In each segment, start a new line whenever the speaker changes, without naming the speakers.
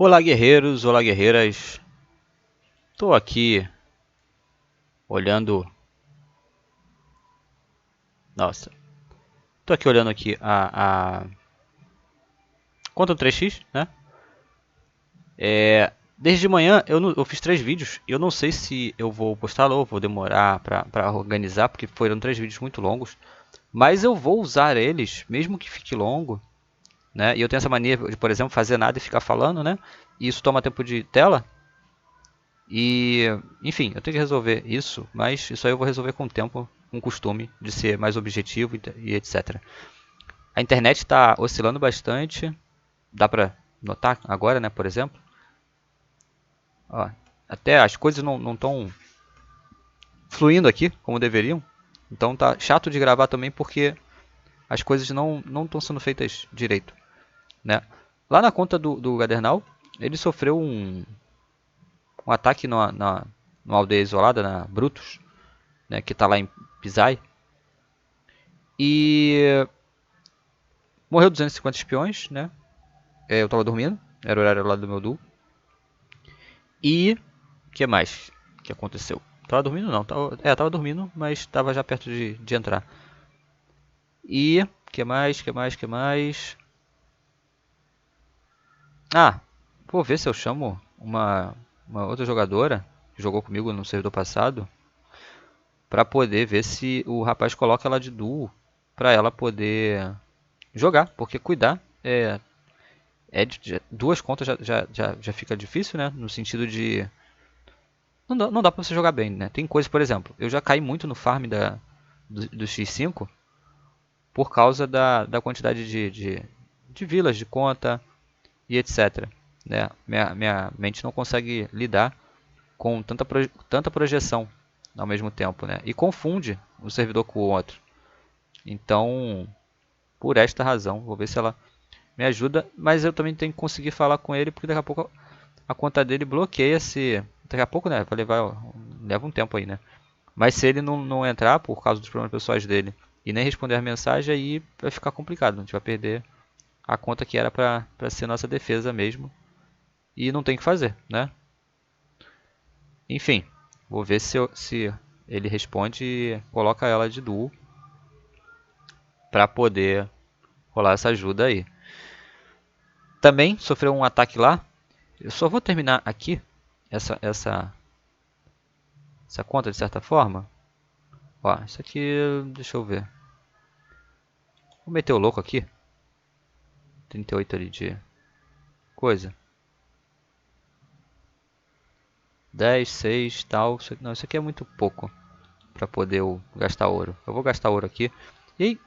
Olá, guerreiros, olá, guerreiras. Tô aqui olhando. Nossa, tô aqui olhando aqui a conta do 3x, né? Desde de manhã eu fiz 3 vídeos e eu não sei se eu vou postá-lo ou vou demorar pra organizar, porque foram 3 vídeos muito longos. Mas eu vou usar eles, mesmo que fique longo, né? E eu tenho essa mania de, por exemplo, fazer nada e ficar falando, né? E isso toma tempo de tela. E, enfim, eu tenho que resolver isso, mas isso aí eu vou resolver com o tempo, com o costume de ser mais objetivo e etc. A internet está oscilando bastante, dá pra notar agora, né, por exemplo. Ó, até as coisas não estão fluindo aqui como deveriam. Então tá chato de gravar também porque as coisas não estão sendo feitas direito, né? Lá na conta do Gadernal, ele sofreu um ataque numa aldeia isolada, na Brutus, né, que está lá em Pisai. E morreu 250 espiões, né? Eu tava dormindo, era o horário lá do meu duo. E o que mais que aconteceu? Tava dormindo não, tava dormindo, mas tava já perto de entrar. E que mais? Ah, vou ver se eu chamo uma outra jogadora que jogou comigo no servidor passado pra poder ver se o rapaz coloca ela de duo pra ela poder jogar, porque cuidar duas contas já fica difícil, né? No sentido de não dá pra você jogar bem, né? Tem coisas, por exemplo, eu já caí muito no farm do X5 por causa da quantidade de vilas, de conta e etc. Né? Minha mente não consegue lidar com tanta projeção ao mesmo tempo, né? E confunde um servidor com o outro. Então, por esta razão, vou ver se ela me ajuda, mas eu também tenho que conseguir falar com ele, porque daqui a pouco a conta dele bloqueia se... Daqui a pouco, né? Leva um tempo aí, né? Mas se ele não entrar por causa dos problemas pessoais dele e nem responder a mensagem, aí vai ficar complicado. A gente vai perder a conta que era pra ser nossa defesa mesmo. E não tem o que fazer, né? Enfim, vou ver se ele responde e coloca ela de duo pra poder rolar essa ajuda aí. Também sofreu um ataque lá. Eu só vou terminar aqui essa conta de certa forma. Ó, isso aqui, deixa eu ver. Vou meter o louco aqui. 38 ali de coisa. 10, 6, tal. Não, isso aqui é muito pouco para poder eu gastar ouro. Eu vou gastar ouro aqui. E aí,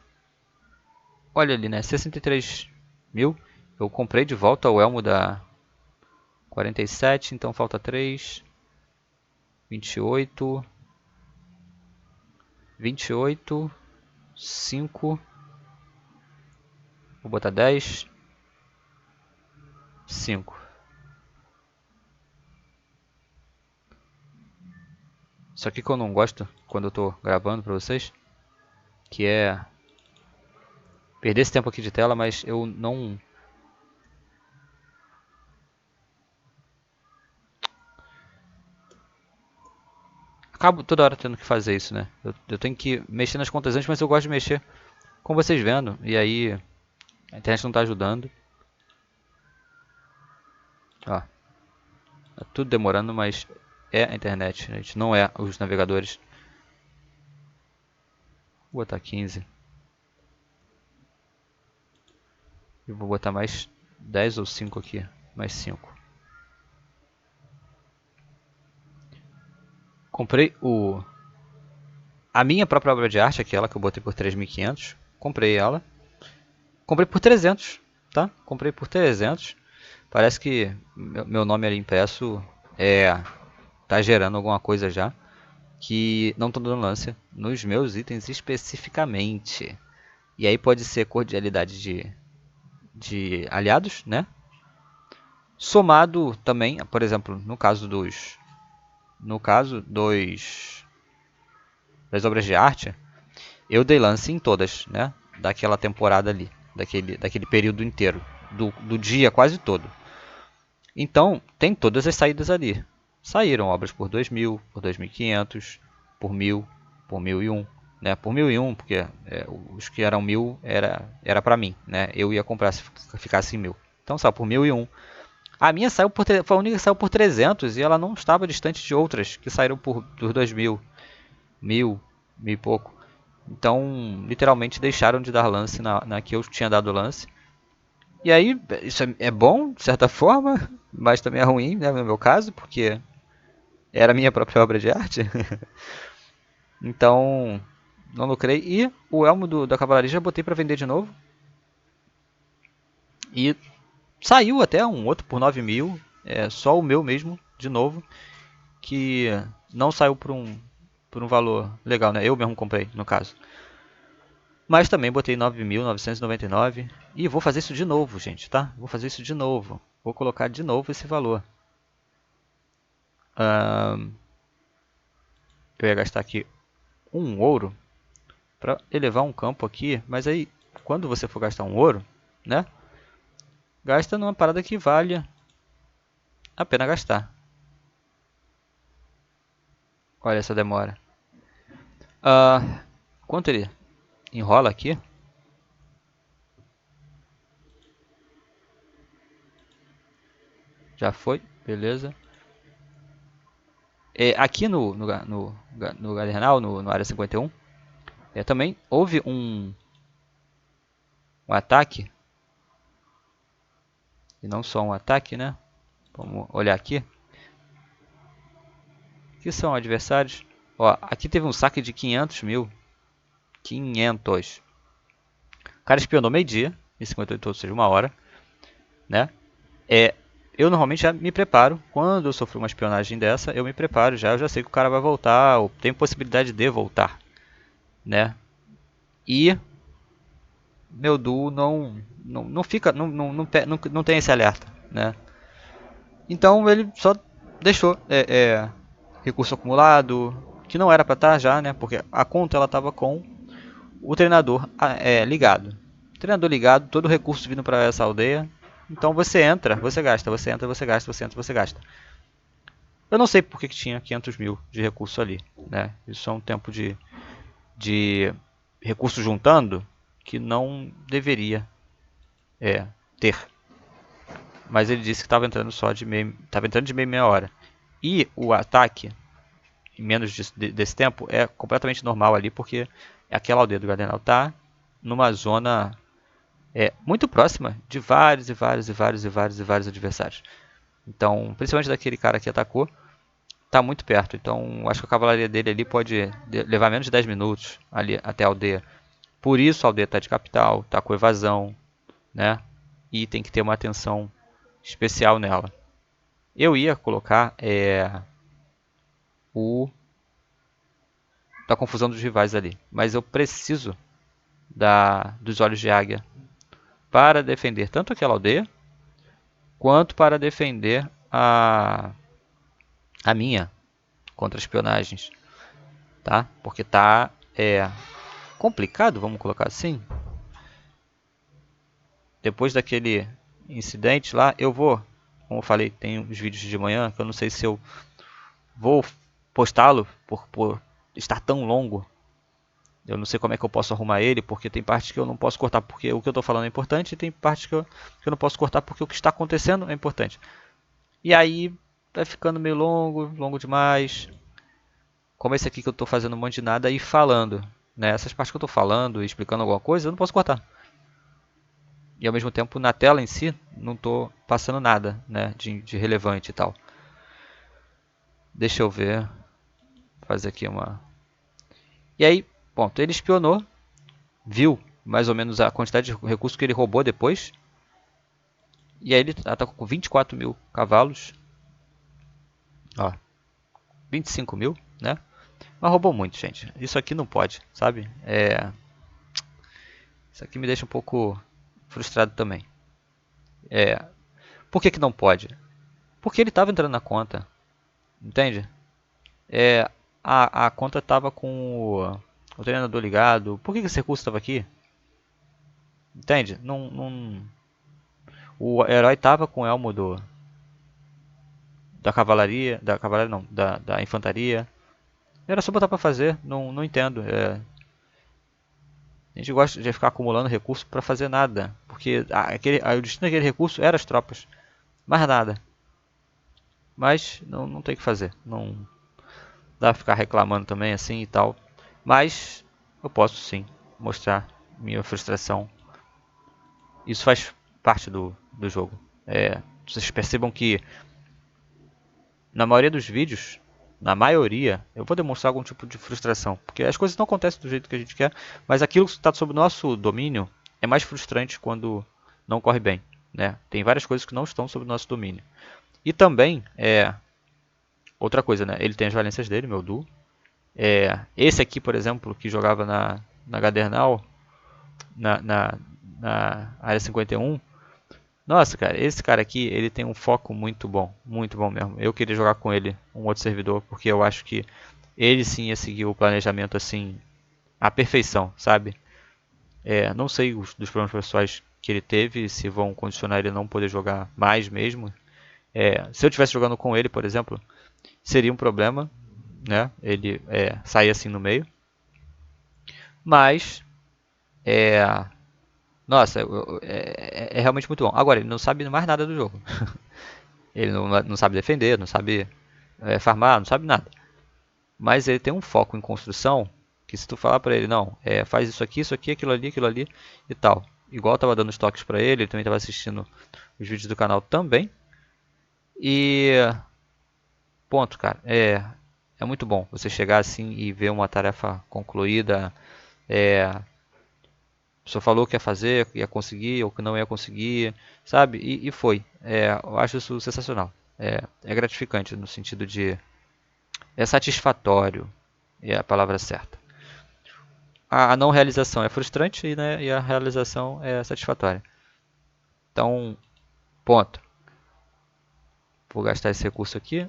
olha ali, né? 63 mil. Eu comprei de volta o elmo da 47, então falta 3. 28. 28. 5. Vou botar 10. 5. Isso aqui que eu não gosto quando eu tô gravando pra vocês, que é perder esse tempo aqui de tela, mas eu não... Acabo toda hora tendo que fazer isso, né? Eu tenho que mexer nas contas antes, mas eu gosto de mexer com vocês vendo. E aí a internet não tá ajudando. Ó, tá tudo demorando, mas é a internet, gente. Não é os navegadores. Vou botar 15. E vou botar mais 10 ou 5 aqui. Mais 5. Comprei a minha própria obra de arte, aquela que eu botei por 3.500. Comprei ela. Comprei por 300, tá? Comprei por 300. Parece que meu nome ali impresso tá gerando alguma coisa já. Que não tô dando lance nos meus itens especificamente. E aí pode ser cordialidade de aliados, né? Somado também, por exemplo, das obras de arte, eu dei lance em todas, né? Daquela temporada ali, daquele período inteiro, do dia quase todo. Então, tem todas as saídas ali. Saíram obras por 2.000, por 2.500, por 1.000, por 1.001, né? Por 1.001, porque os que eram 1.000 era para mim, né? Eu ia comprar se ficasse em 1.000. Então saiu por 1.001. A minha saiu foi a única que saiu por 300 e ela não estava distante de outras que saíram por 2.000, 1.000, 1.000 e pouco. Então, literalmente deixaram de dar lance na que eu tinha dado lance. E aí, isso é bom, de certa forma, mas também é ruim, né, no meu caso, porque era a minha própria obra de arte. Então, não lucrei. E o elmo da cavalaria já botei para vender de novo. E saiu até um outro por 9.000, só o meu mesmo, de novo, que não saiu por um valor legal, né? Eu mesmo comprei, no caso. Mas também botei 9.999 e vou fazer isso de novo, gente, tá? Vou fazer isso de novo. Vou colocar de novo esse valor. Eu ia gastar aqui um ouro para elevar um campo aqui, mas aí quando você for gastar um ouro, né? Gasta numa parada que valha a pena gastar. Olha essa demora. Quanto ele enrola aqui? Já foi, beleza. Aqui no Gardenal, no área 51, também houve um ataque. E não só um ataque, né? Vamos olhar aqui. Que são adversários. Ó, aqui teve um saque de 500.000. 500. O cara espionou meio-dia, em 58, ou seja, uma hora, né? Eu normalmente já me preparo. Quando eu sofro uma espionagem dessa, eu me preparo já. Eu já sei que o cara vai voltar, ou tem possibilidade de voltar, né? E meu duo não fica, não tem esse alerta, né? Então ele só deixou recurso acumulado, que não era para estar já, né? Porque a conta ela estava com o treinador ligado. Treinador ligado, todo o recurso vindo para essa aldeia. Então você entra, você gasta, você entra, você gasta, você entra, você gasta. Eu não sei por que tinha 500.000 de recurso ali, né? Isso é um tempo de recurso juntando que não deveria ter. Mas ele disse que estava entrando estava entrando de meia hora. E o ataque em menos desse tempo é completamente normal ali, porque aquela aldeia do Gardenal está numa zona muito próxima de vários e vários e vários e vários e vários adversários. Então, principalmente daquele cara que atacou, está muito perto. Então, acho que a cavalaria dele ali pode levar menos de 10 minutos ali até a aldeia. Por isso a aldeia está de capital, está com evasão, né? E tem que ter uma atenção especial nela. Eu ia colocar o da confusão dos rivais ali, mas eu preciso dos olhos de águia para defender tanto aquela aldeia quanto para defender a minha contra espionagens, tá? Porque tá complicado, vamos colocar assim. Depois daquele incidente lá, eu vou, como eu falei, tem uns vídeos de manhã que eu não sei se eu vou postá-lo por estar tão longo. Eu não sei como é que eu posso arrumar ele, porque tem partes que eu não posso cortar porque o que eu estou falando é importante, e tem partes que eu não posso cortar porque o que está acontecendo é importante. E aí vai ficando meio longo demais. Como esse aqui que eu estou fazendo um monte de nada e falando, né? Essas partes que eu estou falando e explicando alguma coisa, eu não posso cortar. E ao mesmo tempo, na tela em si, não estou passando nada, né, de relevante e tal. Deixa eu ver. Fazer aqui uma... E aí, ponto. Ele espionou, viu mais ou menos a quantidade de recursos que ele roubou depois. E aí ele atacou com 24.000 cavalos. Ó, 25.000, né? Mas roubou muito, gente. Isso aqui não pode, sabe? Isso aqui me deixa um pouco frustrado também. Por que não pode? Porque ele estava entrando na conta, entende? A conta estava com o treinador ligado. Por que esse recurso estava aqui? Entende? O herói estava com o elmo da cavalaria não, da infantaria. Era só botar pra fazer, não entendo. A gente gosta de ficar acumulando recurso pra fazer nada, porque o destino daquele recurso era as tropas, mais nada. Mas não tem o que fazer, não dá pra ficar reclamando também assim e tal. Mas eu posso sim mostrar minha frustração. Isso faz parte do jogo. Vocês percebam que na maioria dos vídeos, na maioria, eu vou demonstrar algum tipo de frustração. Porque as coisas não acontecem do jeito que a gente quer, mas aquilo que está sob o nosso domínio é mais frustrante quando não corre bem. Né? Tem várias coisas que não estão sob o nosso domínio. E também, outra coisa, né? Ele tem as valências dele, meu duo. Esse aqui, por exemplo, que jogava na Gadernal, na área 51. Nossa, cara, esse cara aqui, ele tem um foco muito bom mesmo. Eu queria jogar com ele, um outro servidor, porque eu acho que ele sim ia seguir o planejamento assim, à perfeição, sabe? Não sei dos problemas pessoais que ele teve, se vão condicionar ele a não poder jogar mais mesmo. Se eu estivesse jogando com ele, por exemplo, seria um problema, né? Ele sair assim no meio. Mas, nossa, é realmente muito bom. Agora, ele não sabe mais nada do jogo. Ele não sabe defender, não sabe farmar, não sabe nada. Mas ele tem um foco em construção que se tu falar pra ele, não, faz isso aqui, aquilo ali e tal. Igual eu tava dando os toques pra ele, ele também tava assistindo os vídeos do canal também. E ponto, cara. É muito bom você chegar assim e ver uma tarefa concluída. A pessoa falou que ia fazer, ia conseguir ou que não ia conseguir, sabe? E foi. Eu acho isso sensacional. É gratificante no sentido de é satisfatório, é a palavra certa. A não realização é frustrante, né, e a realização é satisfatória. Então, ponto. Vou gastar esse recurso aqui.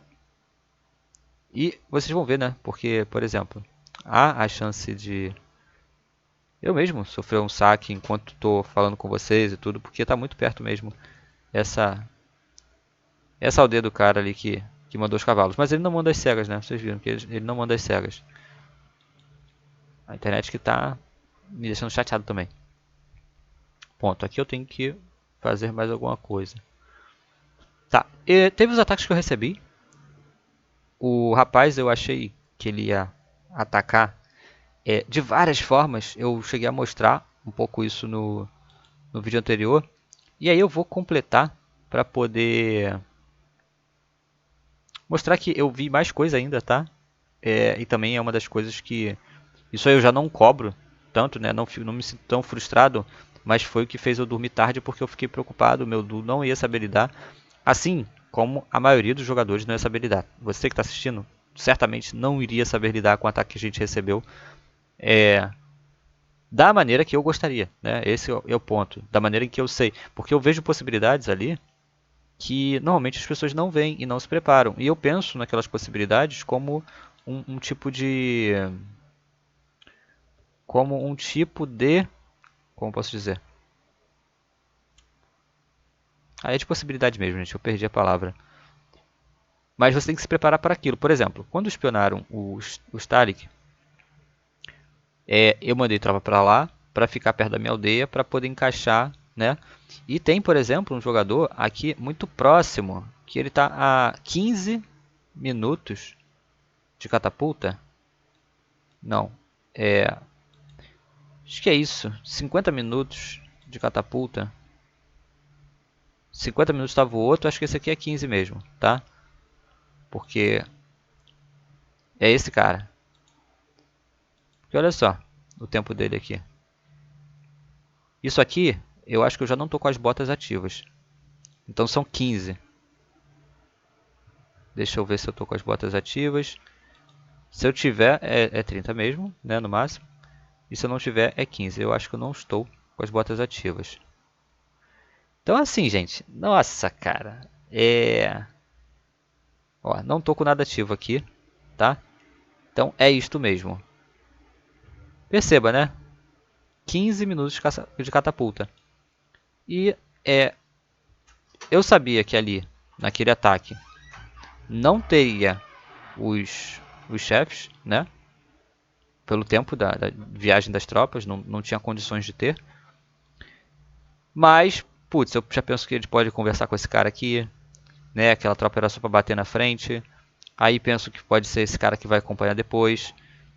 E vocês vão ver, né? Porque, por exemplo, há a chance de eu mesmo sofrer um saque enquanto estou falando com vocês e tudo, porque está muito perto mesmo essa aldeia do cara ali que mandou os cavalos. Mas ele não manda as cegas, né? Vocês viram que ele não manda as cegas. A internet que tá me deixando chateado também. Ponto. Aqui eu tenho que fazer mais alguma coisa. Tá. E teve os ataques que eu recebi. O rapaz, eu achei que ele ia atacar de várias formas. Eu cheguei a mostrar um pouco isso no vídeo anterior. E aí eu vou completar para poder mostrar que eu vi mais coisa ainda, tá? E também é uma das coisas que isso aí eu já não cobro tanto, né? Não me sinto tão frustrado, mas foi o que fez eu dormir tarde porque eu fiquei preocupado. Meu duo não ia saber lidar, assim como a maioria dos jogadores não ia saber lidar. Você que está assistindo certamente não iria saber lidar com o ataque que a gente recebeu da maneira que eu gostaria, né? Esse é o ponto, da maneira em que eu sei, porque eu vejo possibilidades ali que normalmente as pessoas não veem e não se preparam. E eu penso naquelas possibilidades como um tipo de como posso dizer? É de possibilidade mesmo, gente. Eu perdi a palavra. Mas você tem que se preparar para aquilo. Por exemplo, quando espionaram os Talik, eu mandei tropa para lá, para ficar perto da minha aldeia, para poder encaixar, né? E tem, por exemplo, um jogador aqui muito próximo, que ele está a 15 minutos de catapulta. Não, acho que é isso, 50 minutos de catapulta. 50 minutos estava o outro, acho que esse aqui é 15 mesmo, tá? Porque é esse cara. Porque olha só o tempo dele aqui. Isso aqui, eu acho que eu já não estou com as botas ativas. Então são 15. Deixa eu ver se eu estou com as botas ativas. Se eu tiver, é 30 mesmo, né, no máximo. E se eu não tiver, é 15. Eu acho que eu não estou com as botas ativas. Então assim, gente. Nossa, cara. Ó, não estou com nada ativo aqui, tá? Então é isto mesmo. Perceba, né? 15 minutos de catapulta. E eu sabia que ali, naquele ataque, não teria os chefes, né? Pelo tempo da viagem das tropas, não tinha condições de ter. Mas, putz, eu já penso que ele pode conversar com esse cara aqui, né? Aquela tropa era só para bater na frente. Aí penso que pode ser esse cara que vai acompanhar depois.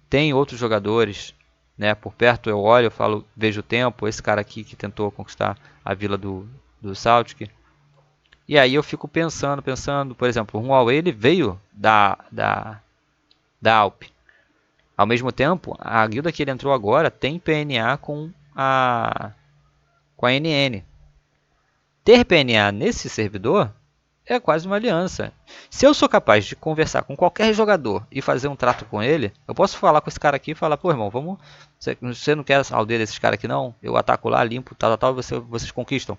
Tem outros jogadores, né? Por perto eu olho, eu falo, vejo o tempo. Esse cara aqui que tentou conquistar a vila do Saltic. E aí eu fico pensando, por exemplo, o Huawei ele veio da Alp. Ao mesmo tempo, a guilda que ele entrou agora tem PNA com a NN. Ter PNA nesse servidor é quase uma aliança. Se eu sou capaz de conversar com qualquer jogador e fazer um trato com ele, eu posso falar com esse cara aqui e falar, pô irmão, vamos. Você não quer a aldeia desses caras aqui não? Eu ataco lá, limpo, tal, vocês conquistam.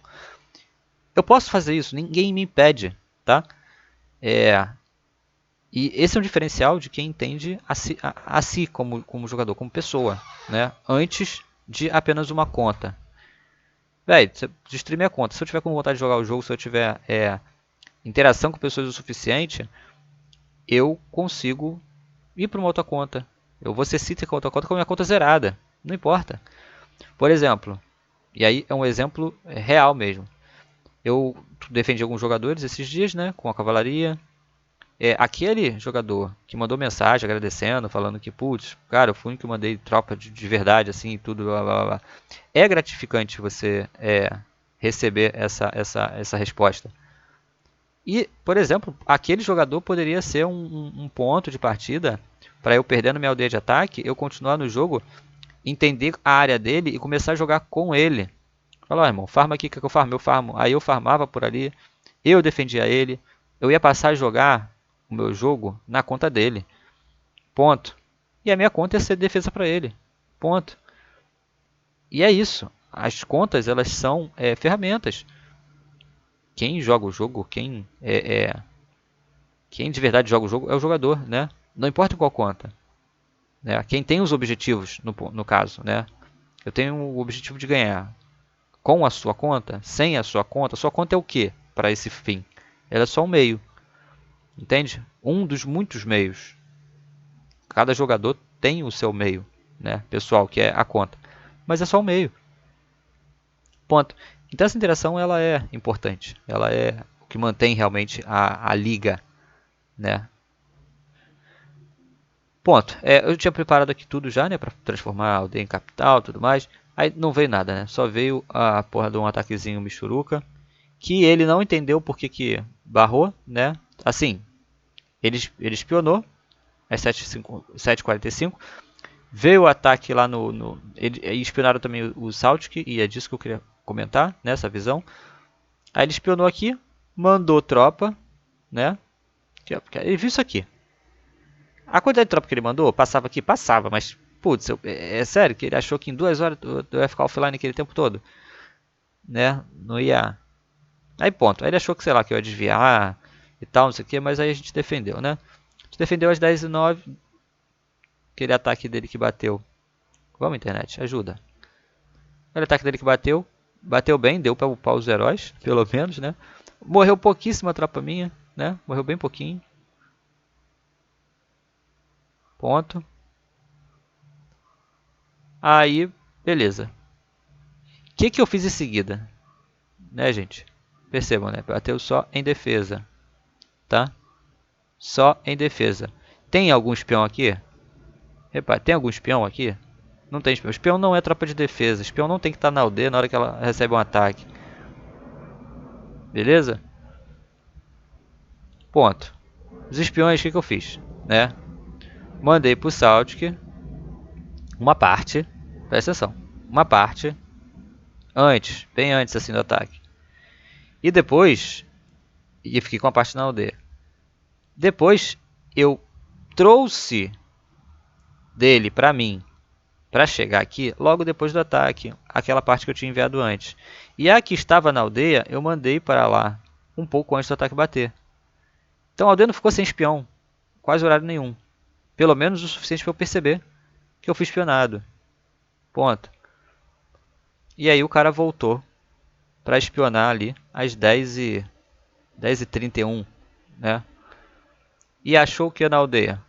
Eu posso fazer isso, ninguém me impede, tá? E esse é um diferencial de quem entende a si como jogador, como pessoa, né? Antes de apenas uma conta. Véi, destruir minha conta. Se eu tiver com vontade de jogar o jogo, se eu tiver interação com pessoas o suficiente, eu consigo ir para uma outra conta. Eu vou ser citer com outra conta com a minha conta zerada. Não importa. Por exemplo, e aí é um exemplo real mesmo. Eu defendi alguns jogadores esses dias, né? Com a cavalaria. Aquele jogador que mandou mensagem agradecendo, falando que, putz, cara, eu fui o que mandei tropa de verdade, assim, tudo, blá, blá, blá. É gratificante você receber essa resposta. E, por exemplo, aquele jogador poderia ser um ponto de partida para eu perdendo minha aldeia de ataque, eu continuar no jogo, entender a área dele e começar a jogar com ele. Falar, irmão, farma aqui, que eu farmo? Eu farmo. Aí eu farmava por ali, eu defendia ele, eu ia passar a jogar o meu jogo na conta dele. Ponto. E a minha conta ia ser defesa para ele. Ponto. E é isso. As contas, elas são ferramentas. Quem joga o jogo, quem de verdade joga o jogo é o jogador, né? Não importa qual conta. Né? Quem tem os objetivos, no caso, né? Eu tenho o objetivo de ganhar com a sua conta, sem a sua conta é o que para esse fim? Ela é só um meio, entende? Um dos muitos meios. Cada jogador tem o seu meio, né? Pessoal, que é a conta. Mas é só um meio. Ponto. Então essa interação ela é importante. Ela é o que mantém realmente a liga, né? Ponto. Eu tinha preparado aqui tudo já, né, para transformar a aldeia em capital, tudo mais. Aí não veio nada, né? Só veio a porra de um ataquezinho michuruca, que ele não entendeu por que barrou, né? Assim, ele espionou às 7h45. Veio o ataque lá eles espionaram também o Saltic, e é disso que eu queria comentar, nessa visão. Aí ele espionou aqui, mandou tropa, né? Ele viu isso aqui. A quantidade de tropa que ele mandou, passava aqui? Passava, mas, putz, é sério que ele achou que em 2 horas eu ia ficar offline aquele tempo todo? Né? Não ia... Aí ponto, aí ele achou que, sei lá, que eu ia desviar e tal, não sei o que, mas aí a gente defendeu, né? A gente defendeu às 10h09, aquele ataque dele que bateu. Vamos, internet, ajuda. Aquele ataque dele que bateu bem, deu pra upar os heróis, pelo menos, né? Morreu pouquíssima tropa minha, né? Morreu bem pouquinho. Ponto. Aí, beleza. O que eu fiz em seguida? Né, gente? Percebam, né? Bateu só em defesa, tá? Só em defesa. Tem algum espião aqui? Repare, tem algum espião aqui? Não tem espião. Espião não é tropa de defesa. Espião não tem que estar na aldeia na hora que ela recebe um ataque. Beleza? Ponto. Os espiões, o que eu fiz? Né? Mandei pro Saltic uma parte. Presta atenção. Uma parte antes, bem antes assim do ataque. E depois, e fiquei com a parte na aldeia. Depois eu trouxe dele para mim, para chegar aqui logo depois do ataque, aquela parte que eu tinha enviado antes. E a que estava na aldeia, eu mandei para lá um pouco antes do ataque bater. Então a aldeia não ficou sem espião, quase horário nenhum. Pelo menos o suficiente para eu perceber que eu fui espionado. Ponto. E aí o cara voltou para espionar ali às 10h31, né? e achou o que na aldeia?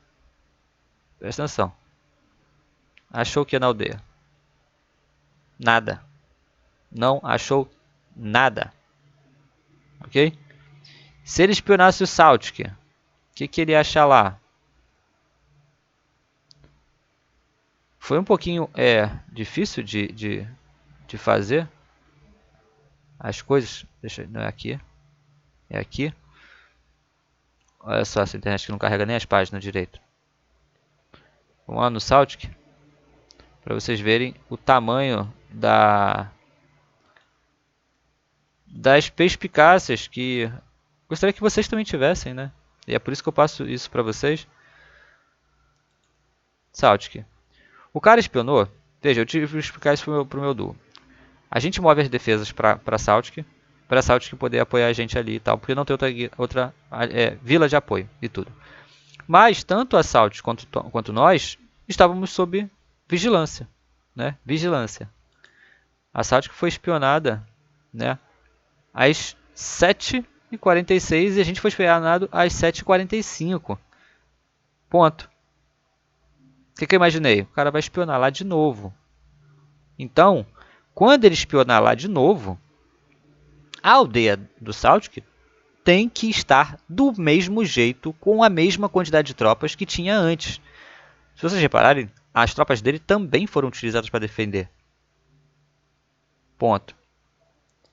Presta atenção. Achou o que na aldeia? Nada. Não achou nada. Ok? Se ele espionasse o Saltic, o que ele ia achar lá? Foi um pouquinho difícil de fazer as coisas. Deixa, não é aqui. É aqui. Olha só essa internet que não carrega nem as páginas direito. Vamos lá no Saltic. Para vocês verem o tamanho das perspicácias que gostaria que vocês também tivessem, né? E é por isso que eu passo isso para vocês. Saltic. O cara espionou. Veja, eu tive que explicar isso pro meu duo. A gente move as defesas para Saltic poder apoiar a gente ali e tal, porque não tem outra vila de apoio e tudo. Mas tanto a Saltic quanto nós estávamos sob vigilância, né? Vigilância. A Saltic foi espionada, né? Às 7h46 e a gente foi espionado às 7h45. Ponto. O que eu imaginei? O cara vai espionar lá de novo. Então, quando ele espionar lá de novo, a aldeia do Saltic tem que estar do mesmo jeito, com a mesma quantidade de tropas que tinha antes. Se vocês repararem, as tropas dele também foram utilizadas para defender. Ponto.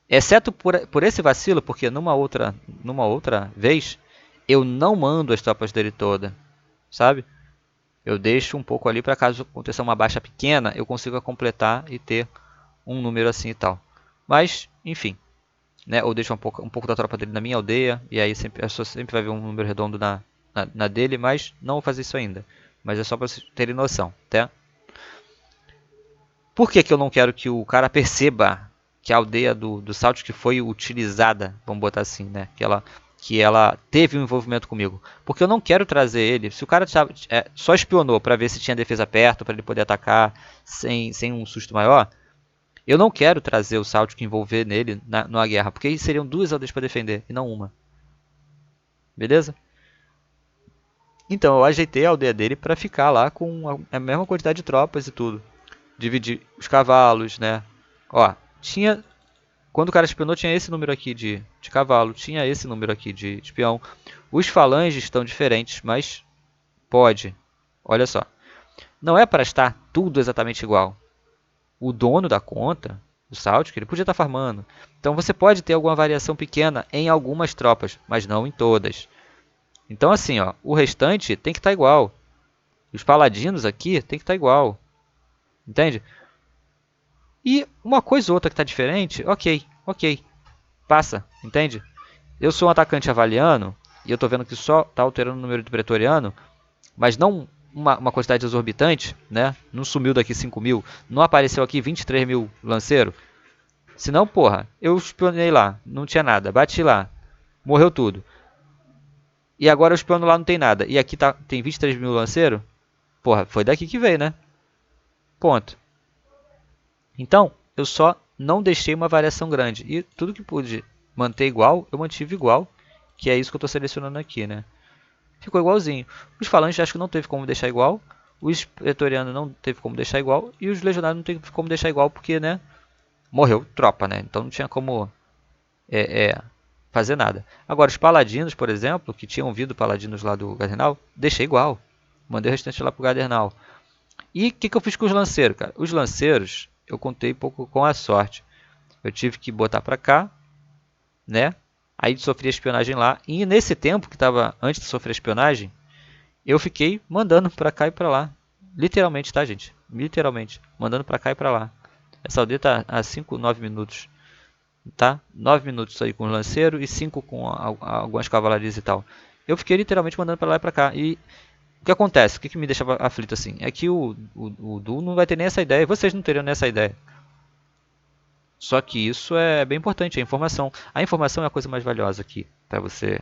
Exceto por esse vacilo, porque numa outra vez, eu não mando as tropas dele toda, sabe? Eu deixo um pouco ali para caso aconteça uma baixa pequena, eu consiga completar e ter um número assim e tal. Mas, enfim, né? Ou deixo um pouco da tropa dele na minha aldeia, e aí a pessoa sempre vai ver um número redondo na dele, mas não vou fazer isso ainda. Mas é só para vocês terem noção, tá? Por que eu não quero que o cara perceba que a aldeia do Saltic foi utilizada, vamos botar assim, né? Que ela teve um envolvimento comigo. Porque eu não quero trazer ele. Se o cara só espionou para ver se tinha defesa perto, para ele poder atacar sem um susto maior, eu não quero trazer o Saltic e envolver nele numa guerra. Porque aí seriam duas aldeias para defender e não uma. Beleza? Então eu ajeitei a aldeia dele para ficar lá com a mesma quantidade de tropas e tudo. Dividir os cavalos, né? Ó, quando o cara espionou, tinha esse número aqui de cavalo, tinha esse número aqui de espião. Os falanges estão diferentes, mas pode. Olha só. Não é para estar tudo exatamente igual. O dono da conta, o Saltic, ele podia estar farmando. Então você pode ter alguma variação pequena em algumas tropas, mas não em todas. Então assim, ó, o restante tem que estar igual. Os paladinos aqui tem que estar igual. Entende? E uma coisa ou outra que está diferente, ok. Passa, entende? Eu sou um atacante avaliano, e eu estou vendo que só está alterando o número de pretoriano, mas não uma quantidade exorbitante, né? Não sumiu daqui 5.000, não apareceu aqui 23.000 lanceiro. Senão, porra, eu espionei lá, não tinha nada, bati lá, morreu tudo. E agora eu espiono lá, não tem nada. E aqui tem 23.000 lanceiro? Porra, foi daqui que veio, né? Ponto. Então, eu só não deixei uma variação grande. E tudo que pude manter igual, eu mantive igual. Que é isso que eu estou selecionando aqui, né? Ficou igualzinho. Os falanges acho que não teve como deixar igual. Os pretorianos não teve como deixar igual. E os legionários não teve como deixar igual porque, né? Morreu tropa, né? Então não tinha como fazer nada. Agora, os paladinos, por exemplo, que tinham vindo paladinos lá do Gadernal, deixei igual. Mandei o restante lá pro Gadernal. E o que eu fiz com os lanceiros, cara? Os lanceiros, eu contei um pouco com a sorte. Eu tive que botar para cá, né? Aí sofri a espionagem lá. E nesse tempo que estava antes de sofrer a espionagem, eu fiquei mandando para cá e para lá. Literalmente, tá, gente? Literalmente. Mandando para cá e para lá. Essa aldeia tá a 5, 9 minutos. Tá? 9 minutos aí com o lanceiro e 5 com algumas cavalarias e tal. Eu fiquei literalmente mandando para lá e para cá. E o que acontece? O que me deixava aflito assim? É que o Du não vai ter nem essa ideia. Vocês não teriam nem essa ideia. Só que isso é bem importante, a informação. A informação é a coisa mais valiosa aqui para você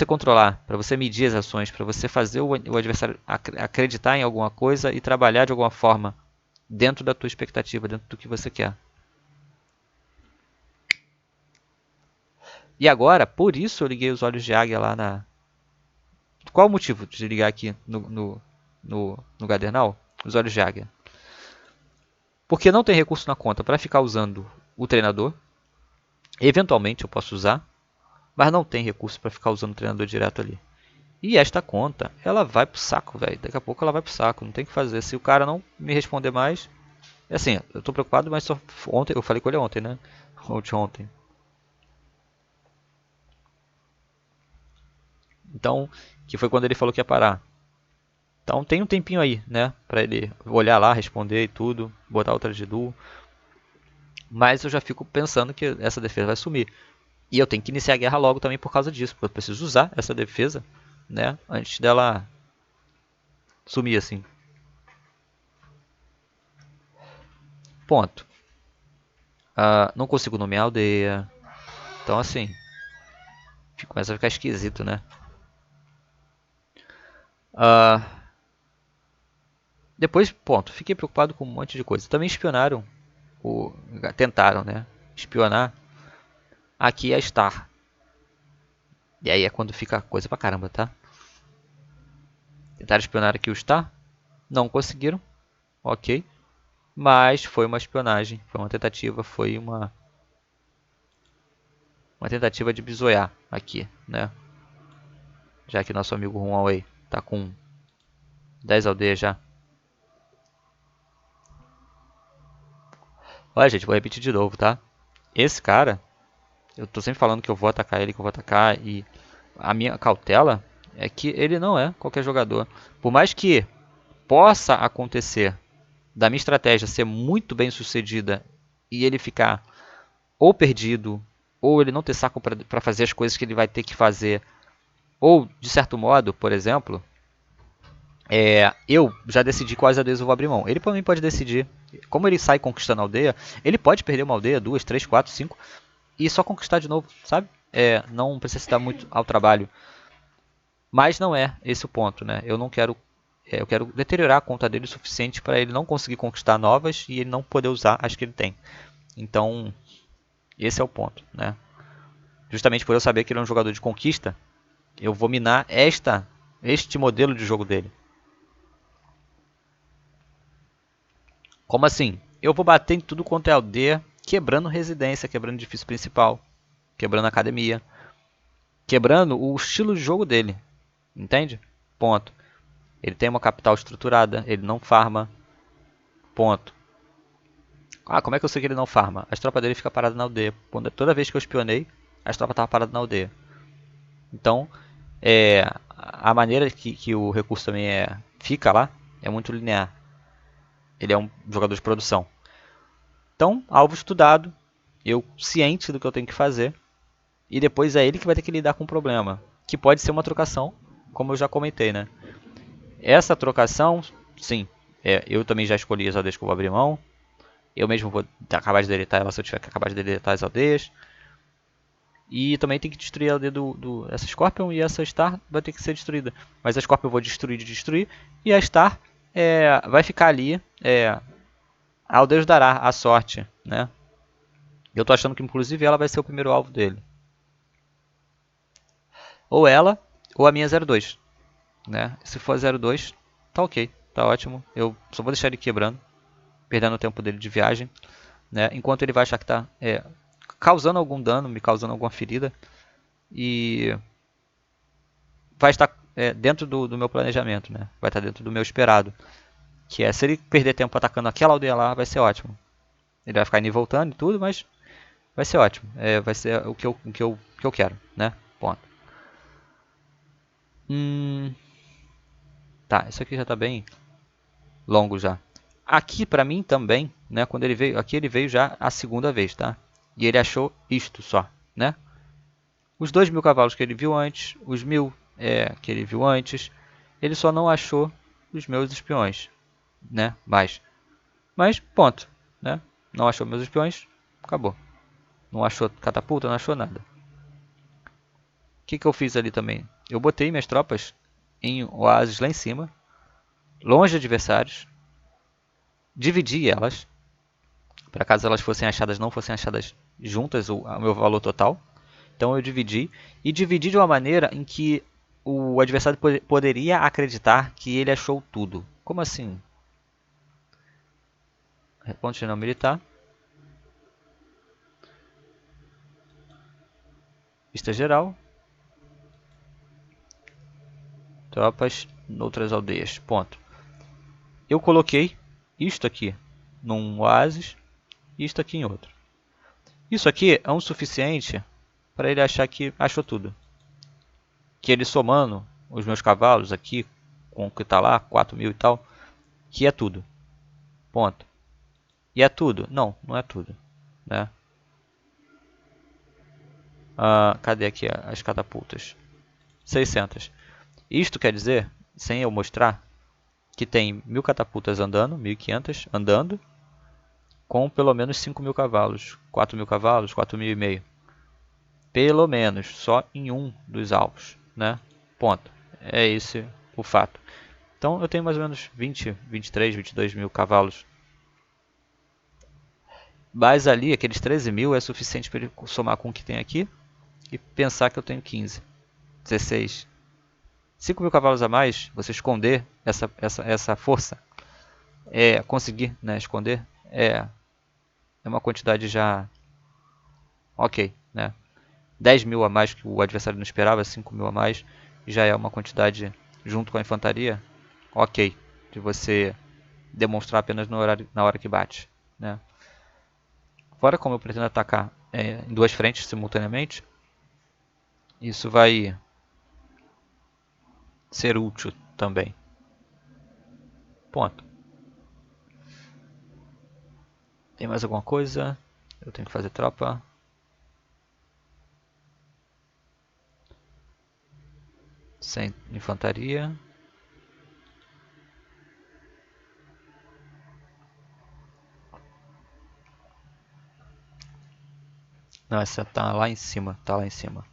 controlar, para você medir as ações, para você fazer o adversário acreditar em alguma coisa e trabalhar de alguma forma dentro da tua expectativa, dentro do que você quer. E agora, por isso eu liguei os olhos de águia lá na... Qual o motivo de ligar aqui no Gadernal? Os olhos de águia. Porque não tem recurso na conta para ficar usando o treinador. Eventualmente eu posso usar, mas não tem recurso para ficar usando o treinador direto ali. E esta conta, ela vai pro saco, velho. Daqui a pouco ela vai pro saco, não tem o que fazer. Se o cara não me responder mais... É assim, eu tô preocupado, mas só ontem, eu falei com ele ontem, né? Ontem. Então, que foi quando ele falou que ia parar. Então tem um tempinho aí, né? Pra ele olhar lá, responder e tudo, botar outra de duo. Mas eu já fico pensando que essa defesa vai sumir. E eu tenho que iniciar a guerra logo também por causa disso. Porque eu preciso usar essa defesa, né? Antes dela sumir assim. Ponto. Não consigo nomear a aldeia. Então assim, começa a ficar esquisito, né? Depois, ponto. Fiquei preocupado com um monte de coisa. Também espionaram. Tentaram, né? Espionar aqui a Star. E aí é quando fica coisa pra caramba, tá? Tentaram espionar aqui o Star. Não conseguiram. Ok. Mas foi uma espionagem. Foi uma tentativa. Foi uma tentativa de bisoiar aqui, né? Já que nosso amigo Huawei tá com 10 aldeias já. Olha, gente, vou repetir de novo, tá? Esse cara, eu tô sempre falando que eu vou atacar ele, que eu vou atacar. E a minha cautela é que ele não é qualquer jogador. Por mais que possa acontecer da minha estratégia ser muito bem sucedida e ele ficar ou perdido, ou ele não ter saco para fazer as coisas que ele vai ter que fazer, ou de certo modo, por exemplo, eu já decidi quais aldeias eu vou abrir mão. Ele também pode decidir. Como ele sai conquistando a aldeia, ele pode perder uma aldeia, 2, 3, 4, 5 e só conquistar de novo, sabe? Não precisa se dar muito ao trabalho. Mas não é esse o ponto, né? Eu não quero eu quero deteriorar a conta dele o suficiente para ele não conseguir conquistar novas e ele não poder usar as que ele tem. Então, esse é o ponto, né? Justamente por eu saber que ele é um jogador de conquista, eu vou minar este modelo de jogo dele. Como assim? Eu vou bater em tudo quanto é aldeia, quebrando residência, quebrando edifício principal, quebrando academia, quebrando o estilo de jogo dele. Entende? Ponto. Ele tem uma capital estruturada, ele não farma. Ponto. Como é que eu sei que ele não farma? As tropas dele ficam paradas na aldeia. Toda vez que eu espionei, as tropas estavam paradas na aldeia. Então, a maneira que o recurso também fica lá é muito linear. Ele é um jogador de produção. Então, alvo estudado, eu ciente do que eu tenho que fazer, e depois é ele que vai ter que lidar com o problema, que pode ser uma trocação, como eu já comentei, né? Essa trocação, sim, eu também já escolhi as aldeias que eu vou abrir mão, eu mesmo vou acabar de deletar ela se eu tiver que acabar de deletar as aldeias, e também tem que destruir a aldeia essa Scorpion, e essa Star vai ter que ser destruída. Mas a Scorpion eu vou destruir, e a Star vai ficar ali, ao Deus dará a sorte, né? Eu tô achando que inclusive ela vai ser o primeiro alvo dele. Ou ela, ou a minha 02, né? Se for a 02, tá ok, tá ótimo. Eu só vou deixar ele quebrando, perdendo o tempo dele de viagem, né? Enquanto ele vai achar que tá causando algum dano, me causando alguma ferida. E vai estar dentro do meu planejamento, né? Vai estar dentro do meu esperado. Que se ele perder tempo atacando aquela aldeia lá, vai ser ótimo. Ele vai ficar indo e voltando e tudo, mas vai ser ótimo. Vai ser o que eu quero, né? Ponto. Tá, isso aqui já tá bem longo já. Aqui pra mim também, né? Quando ele veio, aqui ele veio já a segunda vez, tá? E ele achou isto só, né? Os 2.000 cavalos que ele viu antes, os 1.000 que ele viu antes, ele só não achou os meus espiões, né? Mas ponto, né? Não achou meus espiões, acabou. Não achou catapulta, não achou nada. O que eu fiz ali também? Eu botei minhas tropas em oásis lá em cima, longe de adversários, dividi elas, para caso elas fossem achadas, não fossem achadas juntas, o meu valor total. Então eu dividi, e dividi de uma maneira em que o adversário poderia acreditar que ele achou tudo. Como assim? Ponto general militar. Vista geral. Tropas noutras aldeias. Ponto. Eu coloquei isto aqui num oásis e isto aqui em outro. Isso aqui é o suficiente para ele achar que achou tudo. Que ele somando os meus cavalos aqui, com o que está lá, 4.000 e tal, que é tudo. Ponto. E é tudo? Não, não é tudo. Né? Cadê aqui as catapultas? 600. Isto quer dizer, sem eu mostrar, que tem 1.000 catapultas andando, 1.500 andando, com pelo menos 5.000 cavalos, 4.000 cavalos, 4.500. Pelo menos, só em um dos alvos, né? Ponto. É esse o fato. Então eu tenho mais ou menos 20, 23, 22.000 cavalos. Mas ali, aqueles 13.000 é suficiente para ele somar com o que tem aqui e pensar que eu tenho 15, 16. 5.000 cavalos a mais, você esconder essa força, conseguir, né, esconder, é uma quantidade já ok, né? 10.000 a mais que o adversário não esperava, 5.000 a mais, já é uma quantidade junto com a infantaria ok, de você demonstrar apenas na hora que bate, né? Fora como eu pretendo atacar em duas frentes simultaneamente, isso vai ser útil também. Ponto. Tem mais alguma coisa? Eu tenho que fazer tropa. Sem infantaria. Não, essa tá lá em cima. Tá lá em cima.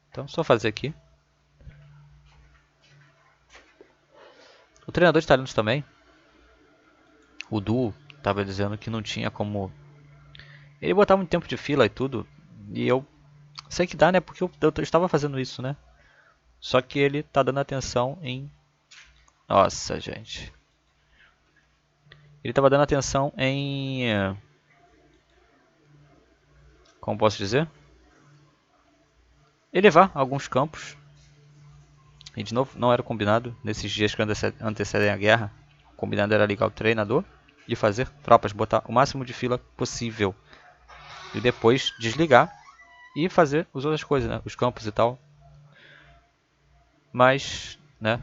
Então, só fazer aqui. O treinador de talentos também. O Duo estava dizendo que não tinha como... Ele botava muito tempo de fila e tudo. E eu sei que dá, né? Porque eu estava fazendo isso, né? Só que ele tá dando atenção em... Nossa, gente. Ele estava dando atenção em... Como posso dizer? Elevar alguns campos. E de novo, não era combinado nesses dias que antecedem a guerra. O combinado era ligar o treinador e fazer tropas, botar o máximo de fila possível. E depois desligar e fazer as outras coisas, né? Os campos e tal. Mas, né?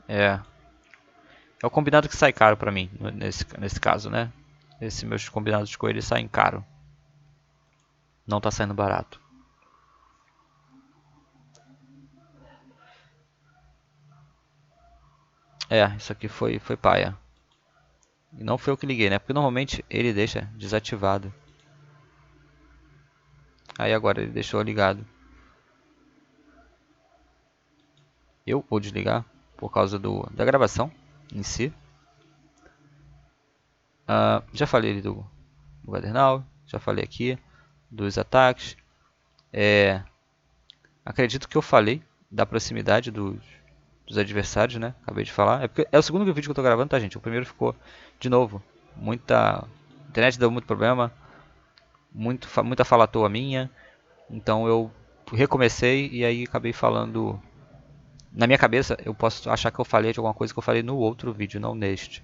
É o combinado que sai caro pra mim, nesse caso, né? Esses meus combinados com ele saem caro. Não tá saindo barato. Isso aqui foi paia. E não foi eu que liguei, né? Porque normalmente ele deixa desativado. Aí agora ele deixou ligado. Eu vou desligar por causa da gravação em si. Já falei ali do Gadernal, já falei aqui dos ataques. Acredito que eu falei da proximidade dos adversários, né? Acabei de falar. É o segundo vídeo que eu tô gravando, tá, gente? O primeiro ficou, de novo, a internet deu muito problema, muita fala à toa minha. Então eu recomecei e aí acabei falando... Na minha cabeça, eu posso achar que eu falei de alguma coisa que eu falei no outro vídeo, não neste.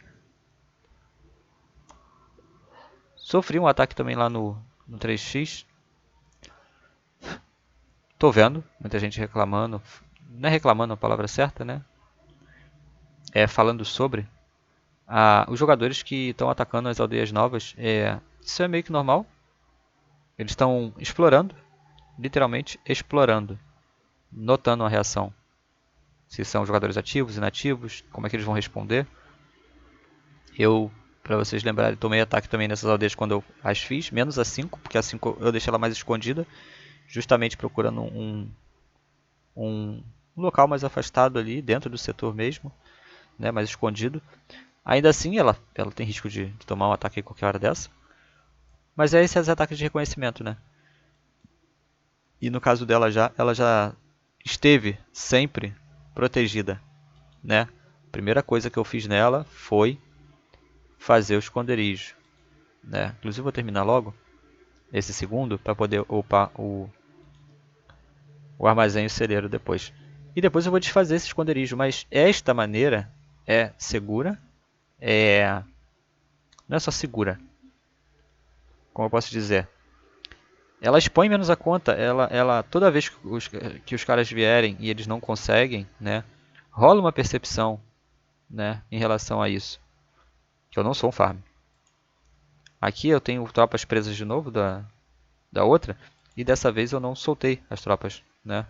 Sofri um ataque também lá no 3x. Tô vendo muita gente reclamando. Não é reclamando a palavra certa, né? Falando sobre os jogadores que estão atacando as aldeias novas. Isso é meio que normal. Eles estão explorando, literalmente explorando, notando a reação. Se são jogadores ativos, inativos, como é que eles vão responder. Eu, para vocês lembrarem, tomei ataque também nessas aldeias quando eu as fiz, menos a 5, porque a 5 eu deixei ela mais escondida, justamente procurando um local mais afastado ali, dentro do setor mesmo, né, mais escondido. Ainda assim, ela tem risco de tomar um ataque em qualquer hora dessa. Mas é esses ataques de reconhecimento, né? E no caso dela ela já esteve sempre protegida, né? A primeira coisa que eu fiz nela foi fazer o esconderijo, né? Inclusive vou terminar logo esse segundo para poder upar o armazém e o celeiro depois. E depois eu vou desfazer esse esconderijo, mas esta maneira é segura, não é só segura, como eu posso dizer, ela expõe menos a conta, ela toda vez que os caras vierem e eles não conseguem, né, rola uma percepção, né, em relação a isso, que eu não sou um farm. Aqui eu tenho tropas presas de novo da outra, e dessa vez eu não soltei as tropas, né,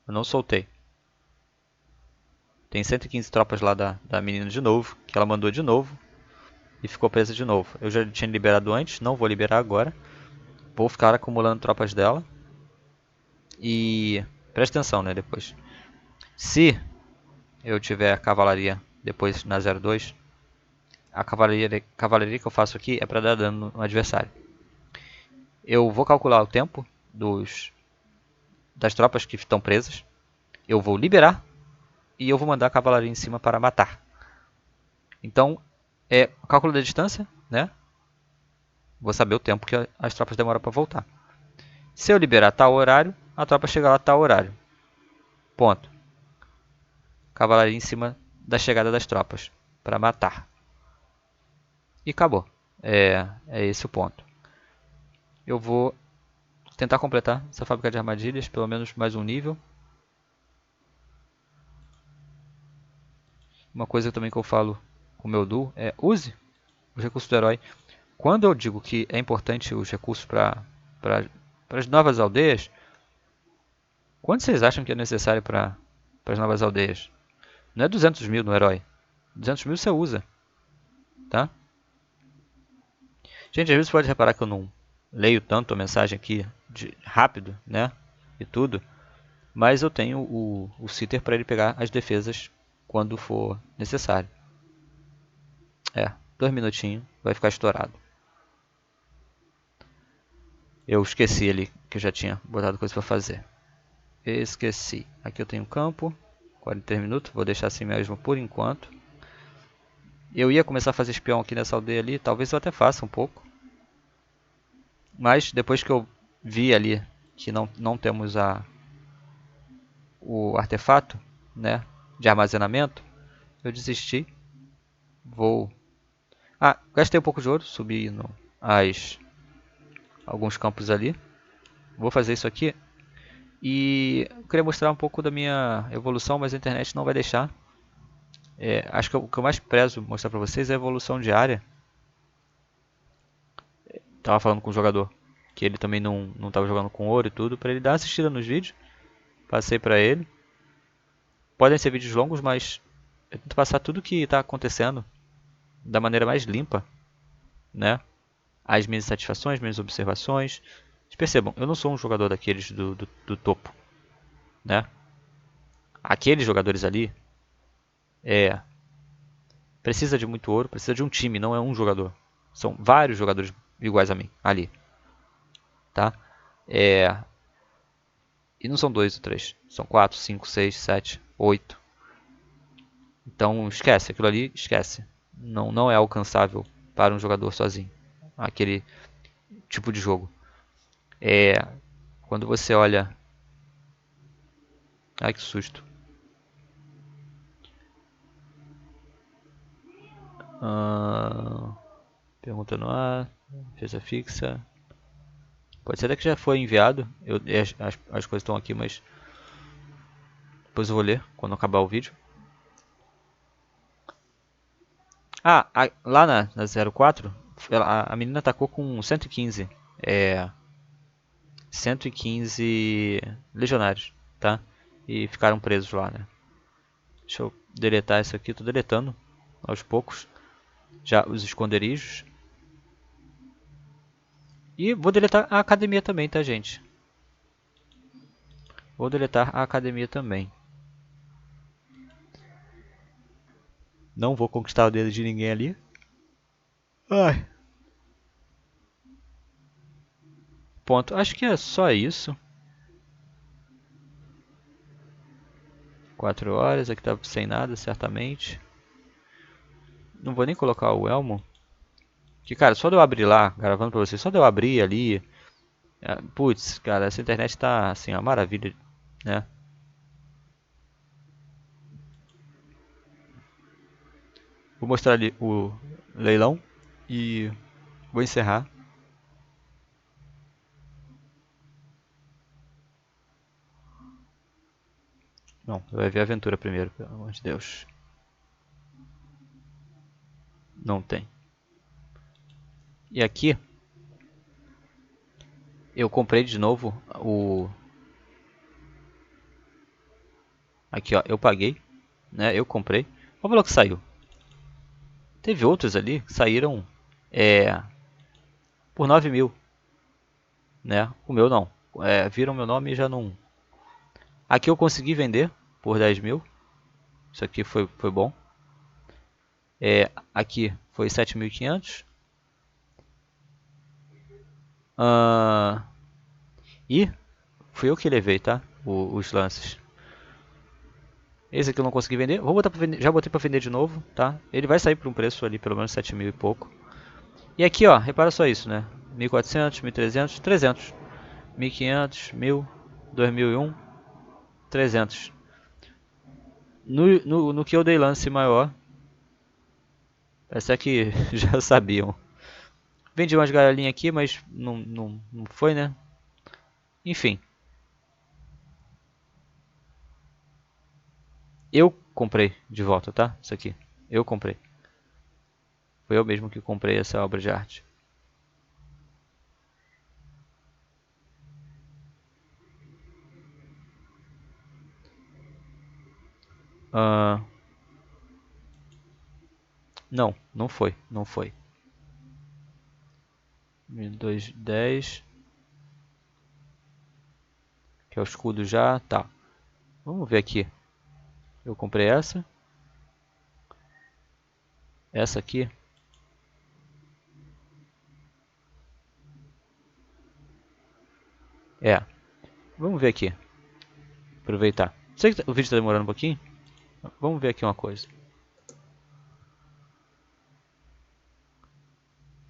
eu não soltei. Tem 115 tropas lá da menina de novo, que ela mandou de novo, e ficou presa de novo. Eu já tinha liberado antes, não vou liberar agora, vou ficar acumulando tropas dela, e presta atenção, né, depois. Se eu tiver cavalaria depois na 02, a cavalaria que eu faço aqui é para dar dano no adversário. Eu vou calcular o tempo das tropas que estão presas, eu vou liberar e eu vou mandar a cavalaria em cima para matar. Então, é o cálculo da distância, né? Vou saber o tempo que as tropas demoram para voltar. Se eu liberar tal horário, a tropa chega lá tal horário. Ponto. Cavalaria em cima da chegada das tropas para matar. E acabou. É esse o ponto. Eu vou tentar completar essa fábrica de armadilhas, pelo menos mais um nível. Uma coisa também que eu falo com o meu duo é use os recursos do herói. Quando eu digo que é importante os recursos para as novas aldeias, quanto vocês acham que é necessário para as novas aldeias? Não é 200 mil no herói. 200 mil você usa, tá? Gente, às vezes você pode reparar que eu não leio tanto a mensagem aqui rápido, né? E tudo. Mas eu tenho o sitter para ele pegar as defesas quando for necessário. 2 minutinhos, vai ficar estourado. Eu esqueci ali que eu já tinha botado coisa para fazer. Esqueci. Aqui eu tenho campo, 43 minutos, vou deixar assim mesmo por enquanto. Eu ia começar a fazer espião aqui nessa aldeia ali, talvez eu até faça um pouco. Mas depois que eu vi ali que não temos o artefato, né, de armazenamento, eu desisti. Vou... gastei um pouco de ouro, subi alguns campos ali. Vou fazer isso aqui. E eu queria mostrar um pouco da minha evolução, mas a internet não vai deixar. Acho que o que eu mais prezo mostrar pra vocês é a evolução diária. Tava falando com o jogador que ele também não tava jogando com ouro e tudo, pra ele dar uma assistida nos vídeos. Passei pra ele. Podem ser vídeos longos, mas eu tento passar tudo que tá acontecendo da maneira mais limpa, né? As minhas satisfações, minhas observações. Vocês percebam, eu não sou um jogador daqueles do topo, né? Aqueles jogadores ali precisa de muito ouro, precisa de um time, não é um jogador. São vários jogadores iguais a mim ali, tá? E não são 2 ou 3, são 4, 5, 6, 7, 8. Então esquece, aquilo ali esquece. Não é alcançável para um jogador sozinho. Aquele tipo de jogo. Quando você olha... Ai, que susto. Pergunta no ar. Defesa fixa. Pode ser até que já foi enviado. As coisas estão aqui, mas... Depois eu vou ler quando acabar o vídeo. Lá na 04, a menina atacou com 115. 115 legionários, tá? E ficaram presos lá, né? Deixa eu deletar isso aqui, tô deletando aos poucos já os esconderijos. E vou deletar a academia também, tá, gente? Vou deletar a academia também. Não vou conquistar o dedo de ninguém ali. Ai. Ponto. Acho que é só isso. 4 horas, aqui tá sem nada, certamente. Não vou nem colocar o elmo. Que, cara, só de eu abrir lá, gravando pra vocês, só de eu abrir ali. Putz, cara, essa internet tá assim, uma maravilha, né? Vou mostrar ali o leilão e vou encerrar. Não, vai ver a aventura primeiro, pelo amor de Deus. Não tem. E aqui, eu comprei de novo o... Aqui, ó, eu paguei, né? Eu comprei. Olha o valor que saiu. Teve outros ali que saíram por 9 mil, né? O meu não. Viram meu nome e já não... Aqui eu consegui vender por 10 mil. Isso aqui foi bom. Aqui foi 7.500. E fui eu que levei, tá? Os lances. Esse aqui eu não consegui vender. Vou botar pra vender. Já botei pra vender de novo, tá? Ele vai sair por um preço ali, pelo menos 7 mil e pouco. E aqui, ó, repara só isso, né? 1.400, 1.300, 300. 1.500, 1.000, 2.001, 300. No que eu dei lance maior, essa aqui já sabiam. Vendi umas galinhas aqui, mas não foi, né? Enfim. Eu comprei de volta, tá? Isso aqui. Eu comprei. Foi eu mesmo que comprei essa obra de arte. Ah, não, não foi. Não foi. 1210. Que é o escudo já. Tá. Vamos ver aqui. Eu comprei essa. Essa aqui. É. Vamos ver aqui. Aproveitar. Sei que o vídeo está demorando um pouquinho. Vamos ver aqui uma coisa.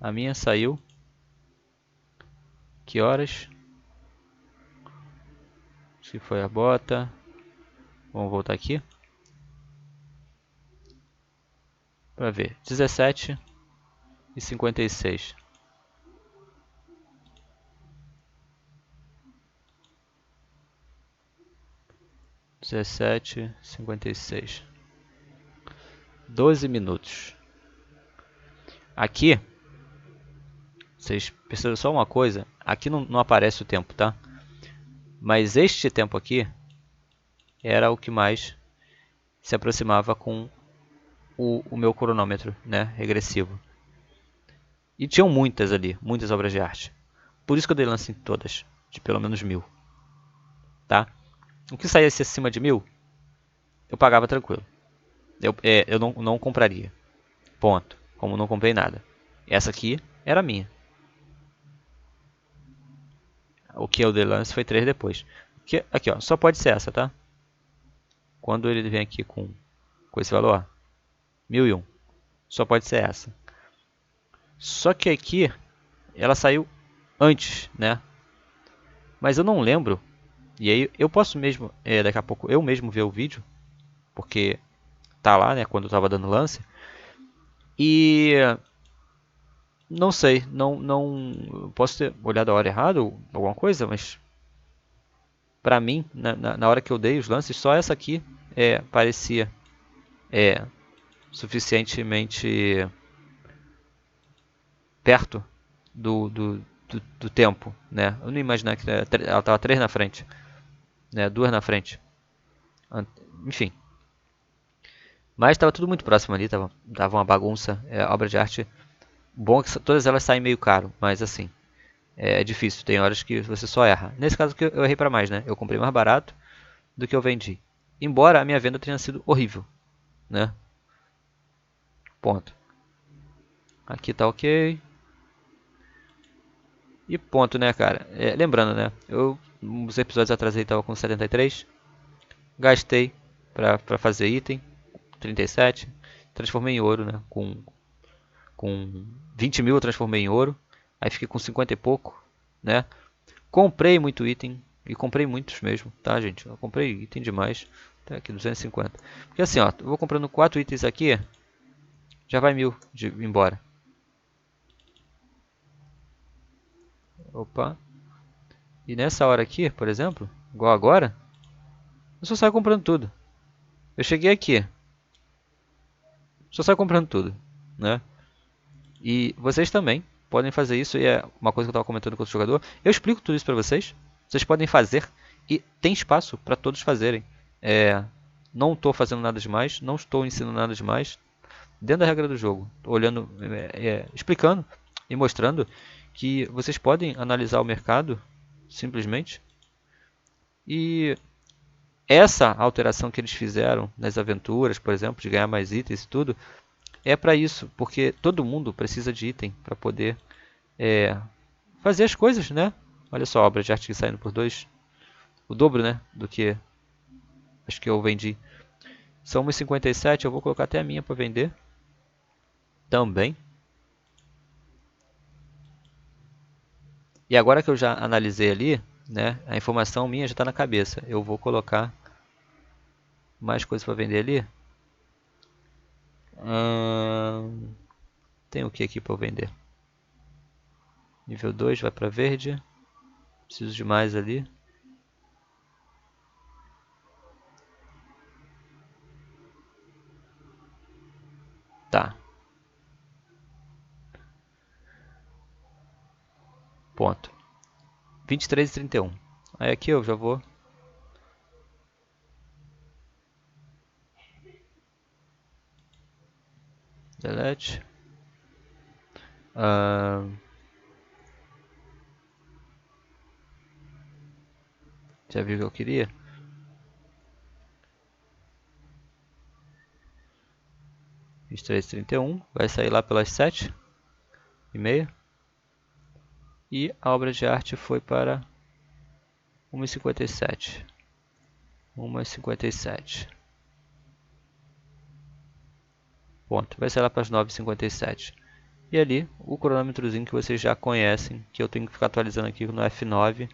A minha saiu. Que horas? Se foi a bota. Vamos voltar aqui. Para ver. 17h56. 17h56. 12 minutos. Aqui, vocês percebem só uma coisa. Aqui não aparece o tempo, tá? Mas este tempo aqui era o que mais se aproximava com o meu cronômetro, né, regressivo. E tinham muitas ali, muitas obras de arte. Por isso que eu dei lance em todas, de pelo menos 1.000. Tá? O que saísse acima de 1.000, eu pagava tranquilo. Eu não compraria. Ponto. Como não comprei nada. Essa aqui era minha. O que eu dei lance foi 3 depois. Aqui, ó, só pode ser essa, tá? Quando ele vem aqui com esse valor, 1.001. Só pode ser essa. Só que aqui, ela saiu antes, né? Mas eu não lembro. E aí eu posso mesmo, daqui a pouco, eu mesmo ver o vídeo. Porque tá lá, né? Quando eu tava dando lance. E não sei, não posso ter olhado a hora errada ou alguma coisa, mas pra mim, na hora que eu dei os lances, só essa aqui parecia suficientemente perto do tempo, né? Eu não imaginava que ela estava 3 na frente, né? 2 na frente. Enfim. Mas estava tudo muito próximo ali, tava uma bagunça. Obra de arte. Bom que todas elas saem meio caro, mas assim, é difícil. Tem horas que você só erra. Nesse caso que eu errei para mais, né? Eu comprei mais barato do que eu vendi. Embora a minha venda tenha sido horrível, né? Ponto. Aqui tá ok. E ponto, né, cara? Lembrando, né? Eu, uns episódios atrás aí tava com 73. Gastei pra fazer item. 37. Transformei em ouro, né? Com 20 mil eu transformei em ouro. Aí fiquei com 50 e pouco, né? Comprei muito item. E comprei muitos mesmo, tá, gente? Eu comprei item demais. Tá aqui, 250. Porque assim, ó, eu vou comprando 4 itens aqui. Já vai 1000 de embora. Opa. E nessa hora aqui, por exemplo, igual agora, eu só saio comprando tudo. Eu cheguei aqui, só saio comprando tudo, né? E vocês também podem fazer isso, e é uma coisa que eu estava comentando com outro jogador. Eu explico tudo isso para vocês. Vocês podem fazer e tem espaço para todos fazerem. É, não estou fazendo nada demais, não estou ensinando nada demais. Dentro da regra do jogo, olhando, explicando e mostrando que vocês podem analisar o mercado simplesmente. E essa alteração que eles fizeram nas aventuras, por exemplo, de ganhar mais itens e tudo, é para isso, porque todo mundo precisa de item para poder é, fazer as coisas, né? Olha só a obra de arte que saindo por dois, o dobro, né, do que acho que eu vendi. São 1,57, eu vou colocar até a minha para vender também. E agora que eu já analisei ali, né, a informação minha já está na cabeça. Eu vou colocar mais coisas para vender ali. Tem o que aqui para eu vender? Nível 2 vai para verde. Preciso de mais ali. Tá. Ponto. 23 e 31. Aí aqui eu já vou. Delete. Já viu o que eu queria? 23 e 31. Vai sair lá pelas 7h30. E a obra de arte foi para 1,57. 1,57. Ponto. Vai sair lá para as 9h57. E ali, o cronômetrozinho que vocês já conhecem, que eu tenho que ficar atualizando aqui no F9.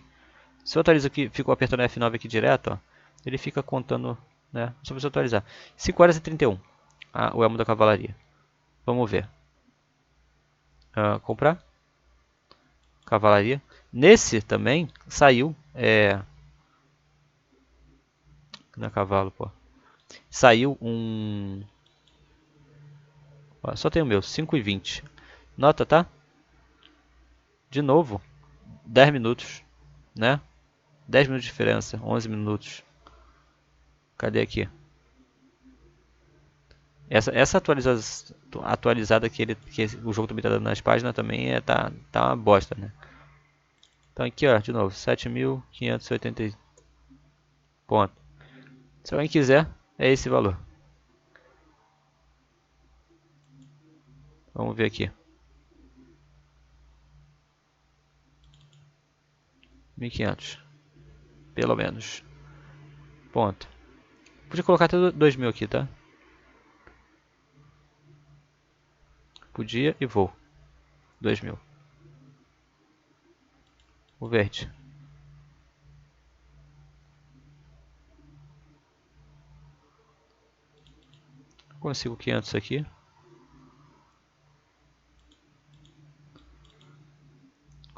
Se eu atualizo aqui, fico apertando F9 aqui direto, ó, ele fica contando, né? Só para atualizar. 5 horas e 31. O elmo da cavalaria. Vamos ver. Comprar. Cavalaria. Nesse também saiu. Não é cavalo, pô. Saiu um. Ó, só tem o meu, 5h20. Nota, tá? De novo, 10 minutos, né? 10 minutos de diferença, 11 minutos. Cadê aqui? Essa atualizada que o jogo também tá dando nas páginas também tá uma bosta, né? Então aqui, ó, de novo, 7.580 ponto. Se alguém quiser, é esse valor. Vamos ver aqui. 1.500. Pelo menos. Ponto. Podia colocar até 2.000 aqui, tá? Podia e vou. 2.000. O verde. Consigo 500 aqui.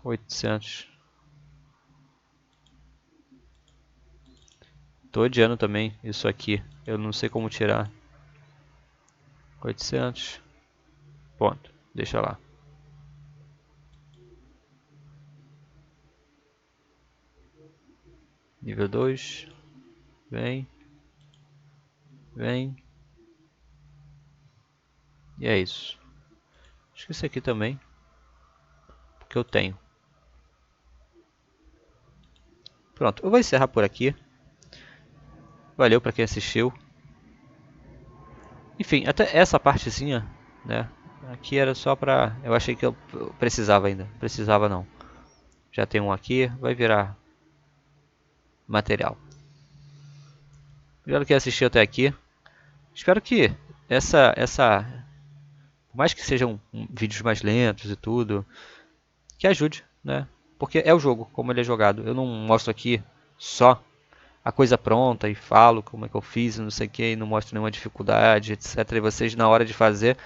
800. Tô odiando também isso aqui. Eu não sei como tirar. 800. Ponto. Deixa lá. Nível 2. Vem. Vem. E é isso. Acho que esse aqui também. Porque eu tenho. Pronto. Eu vou encerrar por aqui. Valeu para quem assistiu. Enfim, até essa partezinha, né? Aqui era só pra... Eu achei que eu precisava ainda. Precisava não. Já tem um aqui, vai virar material. Obrigado que assistiu até aqui. Espero que por mais que sejam vídeos mais lentos e tudo, que ajude, né? Porque é o jogo, como ele é jogado. Eu não mostro aqui só a coisa pronta e falo como é que eu fiz, não sei o que, e não mostro nenhuma dificuldade, etc. E vocês, na hora de fazer,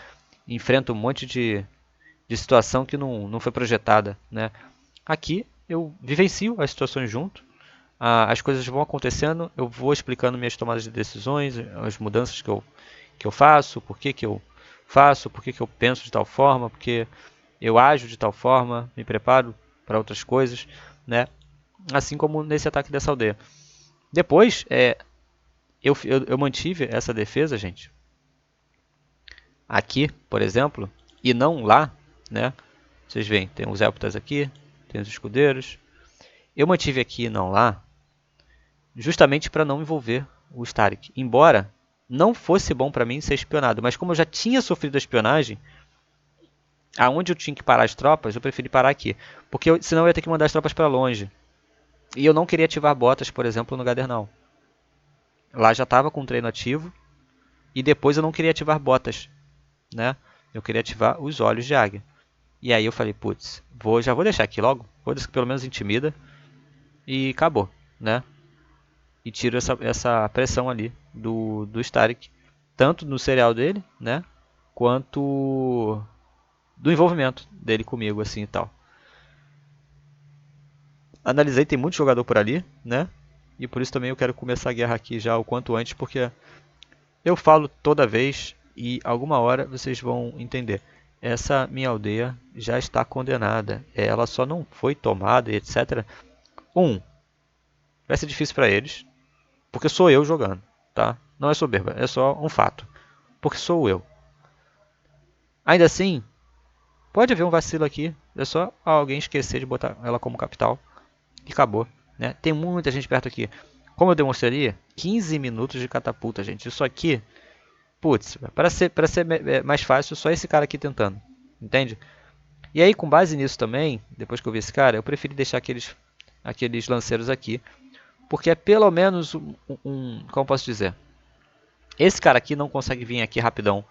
enfrentam um monte de situação que não foi projetada, né? Aqui eu vivencio as situações junto, as coisas vão acontecendo, eu vou explicando minhas tomadas de decisões, as mudanças que eu faço, por que eu faço, por que eu penso de tal forma, porque eu ajo de tal forma, me preparo para outras coisas, né? Assim como nesse ataque dessa aldeia. Depois, eu mantive essa defesa, gente, aqui, por exemplo, e não lá, né? Vocês veem, tem os Elptas aqui, tem os escudeiros. Eu mantive aqui e não lá, justamente para não envolver o Starik. Embora não fosse bom para mim ser espionado, mas como eu já tinha sofrido a espionagem, aonde eu tinha que parar as tropas, eu preferi parar aqui. Porque senão eu ia ter que mandar as tropas para longe. E eu não queria ativar botas, por exemplo, no Gadernal. Lá já estava com o treino ativo. E depois eu não queria ativar botas, né? Eu queria ativar os olhos de águia. E aí eu falei, putz, já vou deixar aqui logo. Foda-se que pelo menos intimida. E acabou, né? E tiro essa pressão ali do Starik. Tanto no cereal dele, né? Quanto do envolvimento dele comigo, assim e tal. Analisei, tem muito jogador por ali, né? E por isso também eu quero começar a guerra aqui já o quanto antes, porque eu falo toda vez e alguma hora vocês vão entender. Essa minha aldeia já está condenada. Ela só não foi tomada, etc. Vai ser difícil para eles, porque sou eu jogando, tá? Não é soberba, é só um fato. Porque sou eu. Ainda assim, pode haver um vacilo aqui. É só alguém esquecer de botar ela como capital. E acabou. Né? Tem muita gente perto aqui. Como eu demonstraria, 15 minutos de catapulta, gente. Isso aqui, putz, para ser mais fácil, só esse cara aqui tentando. Entende? E aí, com base nisso também, depois que eu vi esse cara, eu preferi deixar aqueles lanceiros aqui. Porque é pelo menos como posso dizer? Esse cara aqui não consegue vir aqui rapidão.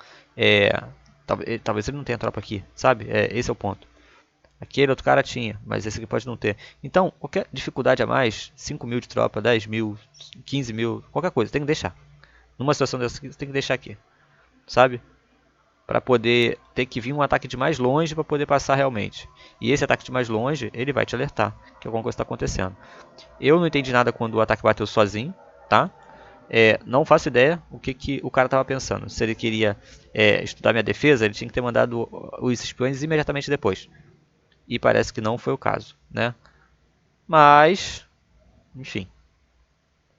Talvez ele não tenha tropa aqui, sabe? Esse é o ponto. Aquele outro cara tinha, mas esse aqui pode não ter. Então, qualquer dificuldade a mais, 5 mil de tropa, 10 mil, 15 mil, qualquer coisa, tem que deixar. Numa situação dessa aqui, você tem que deixar aqui, sabe? Para poder ter que vir um ataque de mais longe para poder passar realmente. E esse ataque de mais longe, ele vai te alertar que alguma coisa está acontecendo. Eu não entendi nada quando o ataque bateu sozinho, tá? Não faço ideia o que o cara estava pensando. Se ele queria estudar minha defesa, ele tinha que ter mandado os espiões imediatamente depois. E parece que não foi o caso, né? Mas, enfim,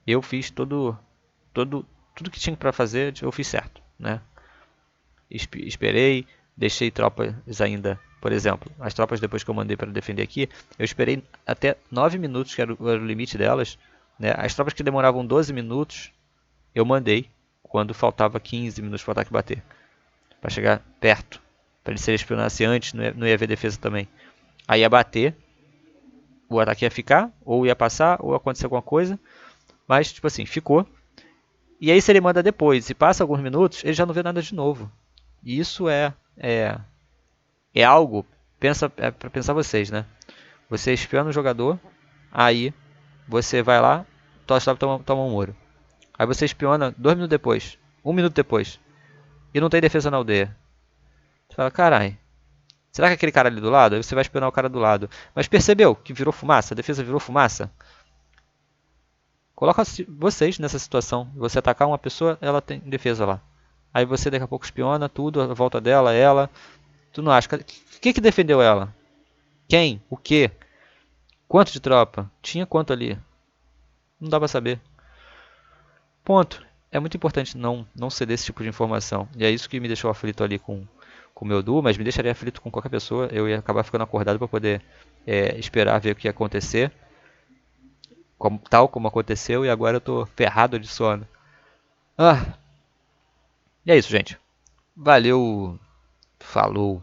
eu fiz tudo que tinha para fazer, eu fiz certo, né? Esperei, deixei tropas ainda, por exemplo, as tropas depois que eu mandei para defender aqui, eu esperei até 9 minutos, que era o limite delas, né? As tropas que demoravam 12 minutos, eu mandei quando faltava 15 minutos para o ataque bater, para chegar perto, para ele se ele espionasse antes, não ia haver defesa também. Aí ia bater, o ataque ia ficar, ou ia passar, ou ia acontecer alguma coisa, mas tipo assim, ficou. E aí se ele manda depois e passa alguns minutos, ele já não vê nada de novo. E isso é algo, para pensar vocês, né? Você espiona o jogador, aí você vai lá, tua tropa toma um muro. Aí você espiona 2 minutos depois, 1 minuto depois, e não tem defesa na aldeia. Você fala, carai, será que é aquele cara ali do lado? Aí você vai espionar o cara do lado. Mas percebeu que virou fumaça? A defesa virou fumaça? Coloca vocês nessa situação. Você atacar uma pessoa, ela tem defesa lá. Aí você daqui a pouco espiona tudo, a volta dela, ela. Tu não acha. Que defendeu ela? Quem? O quê? Quanto de tropa? Tinha quanto ali? Não dá pra saber. Ponto. É muito importante não ceder esse tipo de informação. E é isso que me deixou aflito ali com o meu duo, mas me deixaria aflito com qualquer pessoa. Eu ia acabar ficando acordado para poder esperar ver o que ia acontecer. Tal como aconteceu, e agora eu tô ferrado de sono. Ah, e é isso, gente. Valeu. Falou.